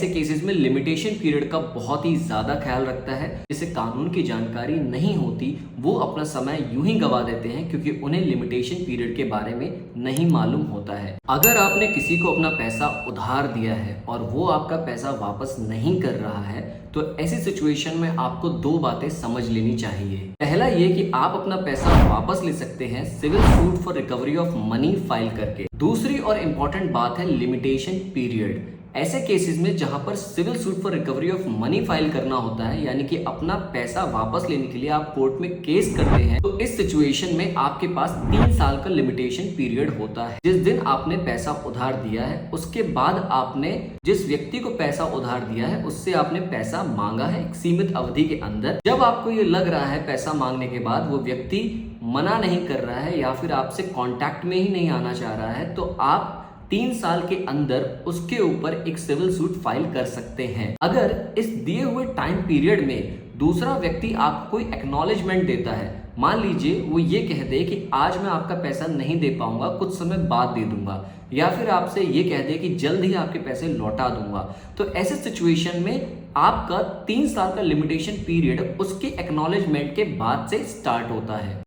ऐसे केसेस में limitation period का बहुत ही ज्यादा ख्याल रखता है। जिसे कानून की जानकारी नहीं होती वो अपना समय यूं ही गवा देते हैं क्योंकि उन्हें लिमिटेशन पीरियड के बारे में नहीं मालूम होता है। अगर आपने किसी को अपना पैसा उधार दिया है और वो आपका पैसा वापस नहीं कर रहा है तो ऐसी सिचुएशन में आपको दो बातें समझ लेनी चाहिए। पहला ये कि आप अपना पैसा वापस ले सकते हैं civil suit for recovery of money file करके। दूसरी और इम्पोर्टेंट बात है लिमिटेशन पीरियड। ऐसे केसेस में जहां पर civil suit for recovery of money file करना होता है यानी कि अपना पैसा वापस लेने के लिए आप कोर्ट में केस करते हैं तो इस सिचुएशन में आपके पास 3 साल का लिमिटेशन पीरियड होता है। जिस दिन आपने पैसा उधार दिया है उसके बाद आपने जिस व्यक्ति को पैसा उधार दिया है उससे आपने पैसा मांगा है एक सीमित अवधि के अंदर। जब आपको ये लग रहा है पैसा मांगने के बाद वो व्यक्ति मना नहीं कर रहा है या फिर आपसे कांटेक्ट में ही नहीं आना चाह रहा है तो आप 3 साल के अंदर उसके ऊपर एक सिविल सूट फाइल कर सकते हैं। अगर इस दिए हुए टाइम पीरियड में दूसरा व्यक्ति आपको कोई एक्नॉलेजमेंट देता है, मान लीजिए वो ये कह दे कि आज मैं आपका पैसा नहीं दे पाऊंगा, कुछ समय बाद दे दूंगा, या फिर आपसे ये कह दे कि जल्द ही आपके पैसे लौटा दूंगा, तो ऐसे सिचुएशन में आपका 3 साल का लिमिटेशन पीरियड उसके एक्नॉलेजमेंट के बाद से स्टार्ट होता है।